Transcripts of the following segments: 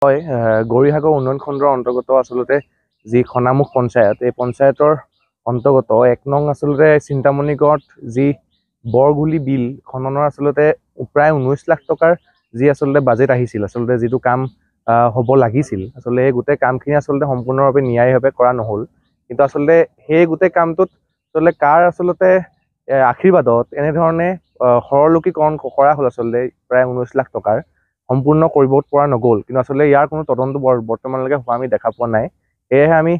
হয়, গৌৰীসাগৰ উন্নয়ন খণ্ডৰ অন্তৰ্গত আচলতে যি খনামুখ পঞ্চায়ত, এই পঞ্চায়তৰ অন্তৰ্গত ১ নং আচলতে চিন্তামণি গাঁৱত যি বৰগুলি বিল খননৰ আচলতে প্ৰায় ১৯ লাখ টকাৰ যি আচলতে বাজেট আহিছিল, আচলতে যিটো কাম হ'ব লাগিছিল, আচলতে এই গোটেই কামখিনি আচলতে সম্পূৰ্ণভাৱে ন্যায়ভাৱে কৰা নহ'ল। কিন্তু আচলতে সেই গোটেই কামটোত আচলতে কাৰ আচলতে আশীৰ্বাদত এনেধৰণে সৰলকীকৰণ কৰা হ'ল, আচলতে প্ৰায় ১৯ লাখ টকাৰ সম্পূৰ্ণ কৰিব পৰা নগ'ল। কিন্তু আচলতে ইয়াৰ কোনো তদন্ত বৰ্তমানলৈকে হোৱা আমি দেখা পোৱা নাই। সেয়েহে আমি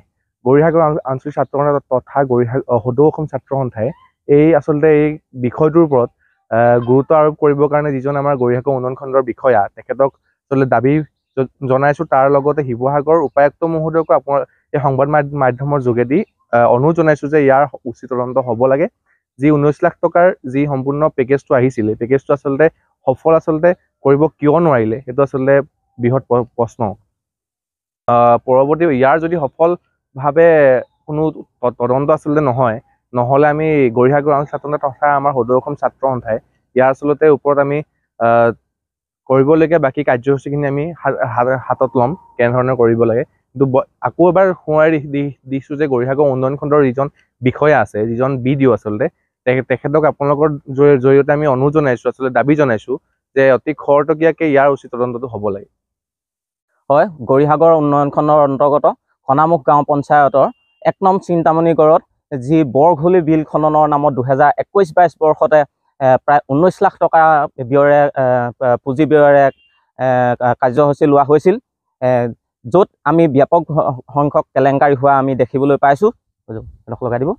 গৌৰীসাগৰ আঞ্চলিক ছাত্ৰ সন্থা তথা সদৌ অসম ছাত্ৰ সন্থাই আচলতে এই বিষয়টোৰ ওপৰত গুৰুত্ব আৰোপ কৰিবৰ কাৰণে যিজন আমাৰ গৌৰীসাগৰ উন্নয়ন খণ্ডৰ বিষয়া, তেখেতক আচলতে দাবী জনাইছোঁ। তাৰ লগতে শিৱসাগৰ উপায়ুক্ত মহোদয়কো আপোনাৰ এই সংবাদ মাধ্যমৰ যোগেদি অনুৰোধ জনাইছোঁ যে ইয়াৰ উচিত তদন্ত হ'ব লাগে। যি ১৯ লাখ টকাৰ যি সম্পূৰ্ণ পেকেজটো আহিছিল, এই পেকেজটো আচলতে সফল আচলতে কৰিব কিয় নোৱাৰিলে, সেইটো আচলতে বৃহৎ প্ৰশ্ন। পৰৱৰ্তী ইয়াৰ যদি সফলভাৱে কোনো তদন্ত আচলতে নহ'লে আমি গৌৰীসাগৰ আঞ্চলিক ছাত্ৰ সন্থা তথা আমাৰ সদৌ অসম ছাত্ৰ সন্থাই ইয়াৰ আচলতে ওপৰত আমি কৰিবলগীয়া বাকী কাৰ্যসূচীখিনি আমি হাতত ল'ম, কেনেধৰণে কৰিব লাগে। কিন্তু আকৌ এবাৰ সোঁৱৰাই দিছোঁ যে গৌৰীসাগৰ উন্নয়ন খণ্ডৰ যিজন বিষয়া আছে, যিজন BDO আচলতে, তেখেতক আপোনালোকৰ জৰিয়তে আমি অনুৰোধ জনাইছোঁ, আচলতে দাবী জনাইছোঁ যে অতি খৰতকীয়াকৈ ইয়াৰ উচিত তদন্তটো হ'ব লাগে। হয়, গৌৰীসাগৰ উন্নয়ন খণ্ডৰ অন্তৰ্গত খনামুখ গাঁও পঞ্চায়তৰ ১ নং চিন্তামণি গড়ত যি বৰঘুলি বিল খননৰ নামত 2021-22 বৰ্ষতে প্ৰায় ১৯ লাখ টকা পুঁজি ব্যয়েৰে কাৰ্যসূচী লোৱা হৈছিল, য'ত আমি ব্যাপক সংখ্যক কেলেংকাৰী হোৱা আমি দেখিবলৈ পাইছোঁ। লগাই দিব।